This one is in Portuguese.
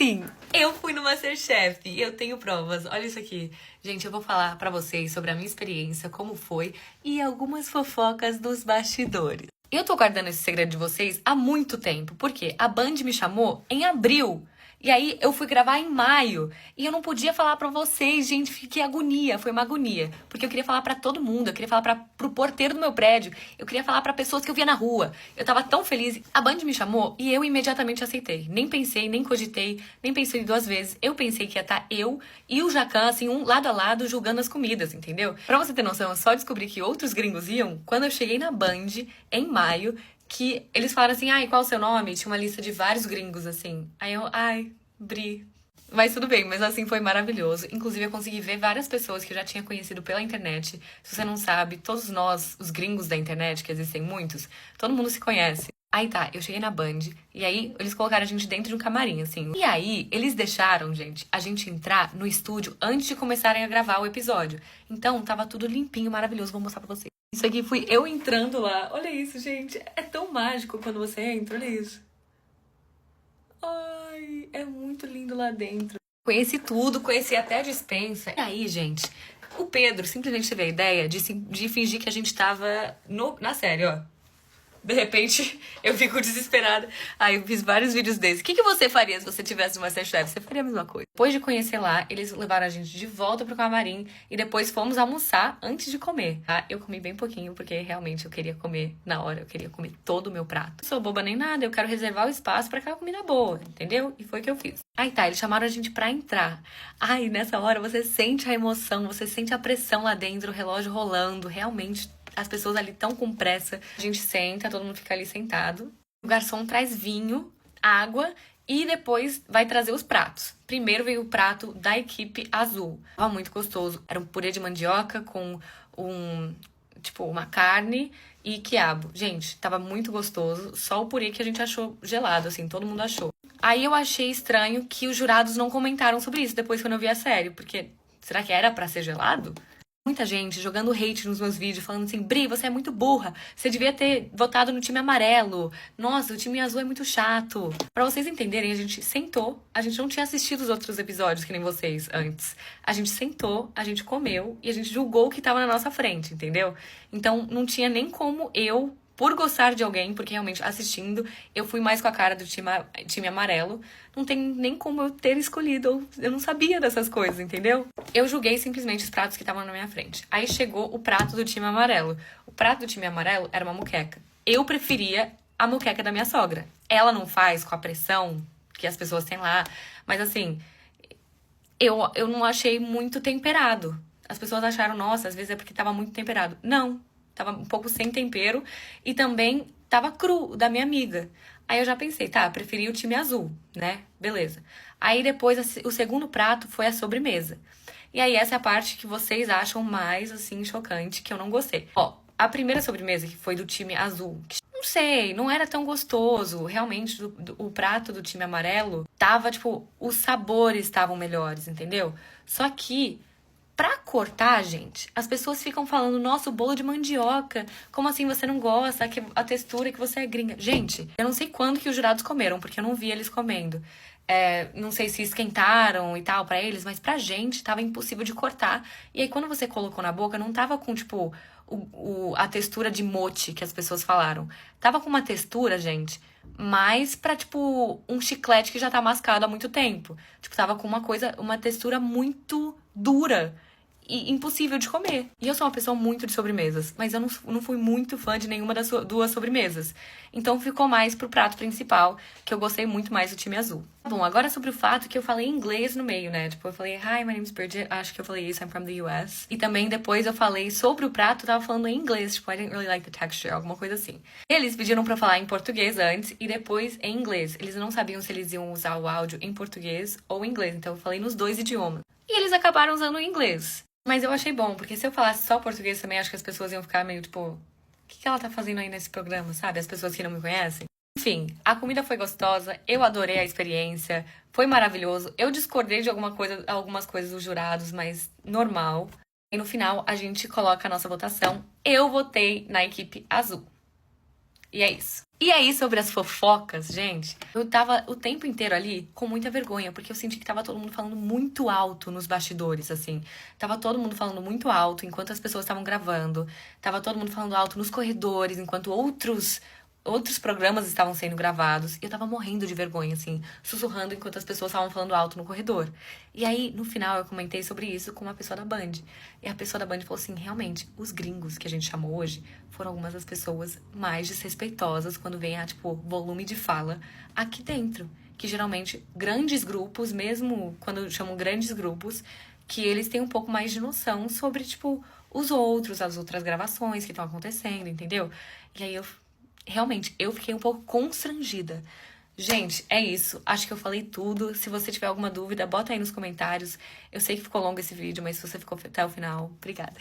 Sim, eu fui no MasterChef e eu tenho provas. Olha isso aqui. Gente, eu vou falar pra vocês sobre a minha experiência, como foi e algumas fofocas dos bastidores. Eu tô guardando esse segredo de vocês há muito tempo, porque a Band me chamou em abril. E aí eu fui gravar em maio e eu não podia falar pra vocês, gente, fiquei agonia, foi uma agonia, porque eu queria falar pra todo mundo, eu queria falar pro porteiro do meu prédio, eu queria falar pra pessoas que eu via na rua. Eu tava tão feliz. A Band me chamou e eu imediatamente aceitei. Nem pensei, nem cogitei, nem pensei duas vezes. Eu pensei que ia estar eu e o Jacan, assim, um lado a lado, julgando as comidas, entendeu? Pra você ter noção, eu só descobri que outros gringos iam quando eu cheguei na Band em maio, que eles falaram assim, ai, qual o seu nome? Tinha uma lista de vários gringos, assim. Aí eu, ai, Bri. Mas tudo bem, mas assim, foi maravilhoso. Inclusive, eu consegui ver várias pessoas que eu já tinha conhecido pela internet. Se você não sabe, todos nós, os gringos da internet, que existem muitos, todo mundo se conhece. Aí tá, eu cheguei na Band, e aí eles colocaram a gente dentro de um camarim, assim. E aí, eles deixaram, gente, a gente entrar no estúdio antes de começarem a gravar o episódio. Então, tava tudo limpinho, maravilhoso, vou mostrar pra vocês. Isso aqui fui eu entrando lá. Olha isso, gente. É tão mágico quando você entra, olha isso. Ai, é muito lindo lá dentro. Conheci tudo, conheci até a despensa. E aí, gente, o Pedro simplesmente teve a ideia de fingir que a gente tava na série, ó. De repente, eu fico desesperada. Aí eu fiz vários vídeos desses. O que você faria se você tivesse no MasterChef? Você faria a mesma coisa. Depois de conhecer lá, eles levaram a gente de volta pro camarim. E depois fomos almoçar antes de comer, tá? Eu comi bem pouquinho, porque realmente eu queria comer na hora. Eu queria comer todo o meu prato. Não sou boba nem nada, eu quero reservar o espaço pra aquela comida boa, entendeu? E foi o que eu fiz. Aí tá, eles chamaram a gente pra entrar. Ai, nessa hora você sente a emoção, você sente a pressão lá dentro, o relógio rolando, realmente. As pessoas ali estão com pressa. A gente senta, todo mundo fica ali sentado. O garçom traz vinho, água e depois vai trazer os pratos. Primeiro veio o prato da equipe azul. Tava muito gostoso. Era um purê de mandioca com uma carne e quiabo. Gente, tava muito gostoso. Só o purê que a gente achou gelado, assim, todo mundo achou. Aí eu achei estranho que os jurados não comentaram sobre isso depois quando eu vi a série. Porque será que era pra ser gelado? Muita gente jogando hate nos meus vídeos, falando assim, Bri, você é muito burra, você devia ter votado no time amarelo, nossa, o time azul é muito chato. Pra vocês entenderem, a gente sentou, a gente não tinha assistido os outros episódios que nem vocês antes. A gente sentou, a gente comeu e a gente julgou o que tava na nossa frente, entendeu? Então não tinha nem como eu, por gostar de alguém, porque realmente assistindo, eu fui mais com a cara do time amarelo. Não tem nem como eu ter escolhido, eu não sabia dessas coisas, entendeu? Eu julguei simplesmente os pratos que estavam na minha frente. Aí chegou o prato do time amarelo. O prato do time amarelo era uma moqueca. Eu preferia a moqueca da minha sogra. Ela não faz com a pressão que as pessoas têm lá, mas assim, eu não achei muito temperado. As pessoas acharam, nossa, às vezes é porque tava muito temperado. Não. Tava um pouco sem tempero e também tava cru, da minha amiga. Aí eu já pensei, tá, preferi o time azul, né? Beleza. Aí depois o segundo prato foi a sobremesa. E aí essa é a parte que vocês acham mais, assim, chocante, que eu não gostei. Ó, a primeira sobremesa, que foi do time azul, que, não sei, não era tão gostoso. Realmente, o prato do time amarelo tava, tipo, os sabores estavam melhores, entendeu? Só que pra cortar, gente, as pessoas ficam falando, nossa, o bolo de mandioca, como assim você não gosta, a textura que você é gringa. Gente, eu não sei quando que os jurados comeram, porque eu não vi eles comendo. Não sei se esquentaram e tal pra eles, mas pra gente tava impossível de cortar. E aí quando você colocou na boca, não tava com, tipo, a textura de mochi que as pessoas falaram. Tava com uma textura, gente, mais pra, tipo, um chiclete que já tá mascado há muito tempo. Tipo, tava com uma textura muito dura e impossível de comer. E eu sou uma pessoa muito de sobremesas, mas eu não fui muito fã de nenhuma das duas sobremesas. Então ficou mais pro prato principal, que eu gostei muito mais do time azul. Bom, agora sobre o fato que eu falei inglês no meio, né? Tipo, eu falei, hi, my name is Bridget, acho que eu falei isso, I'm from the US. E também depois eu falei sobre o prato, eu tava falando em inglês, tipo, I didn't really like the texture, alguma coisa assim. Eles pediram pra eu falar em português antes e depois em inglês. Eles não sabiam se eles iam usar o áudio em português ou em inglês, então eu falei nos dois idiomas. E eles acabaram usando o inglês. Mas eu achei bom, porque se eu falasse só português também, acho que as pessoas iam ficar meio, tipo, o que ela tá fazendo aí nesse programa, sabe? As pessoas que não me conhecem. Enfim, a comida foi gostosa, eu adorei a experiência, foi maravilhoso. Eu discordei de algumas coisas dos jurados, mas normal. E no final, a gente coloca a nossa votação. Eu votei na equipe azul. E é isso. E aí, sobre as fofocas, gente, eu tava o tempo inteiro ali com muita vergonha, porque eu senti que tava todo mundo falando muito alto nos bastidores, assim. Tava todo mundo falando muito alto enquanto as pessoas estavam gravando. Tava todo mundo falando alto nos corredores, enquanto outros programas estavam sendo gravados. E eu tava morrendo de vergonha, assim, sussurrando enquanto as pessoas estavam falando alto no corredor. E aí, no final, eu comentei sobre isso com uma pessoa da Band. E a pessoa da Band falou assim: realmente, os gringos que a gente chamou hoje foram algumas das pessoas mais desrespeitosas quando vem a, tipo, volume de fala aqui dentro. Que geralmente, grandes grupos, mesmo quando chamam grandes grupos, que eles têm um pouco mais de noção sobre, tipo, os outros, as outras gravações que estão acontecendo, entendeu? E aí realmente, eu fiquei um pouco constrangida. Gente, é isso. Acho que eu falei tudo. Se você tiver alguma dúvida, bota aí nos comentários. Eu sei que ficou longo esse vídeo, mas se você ficou até o final, obrigada.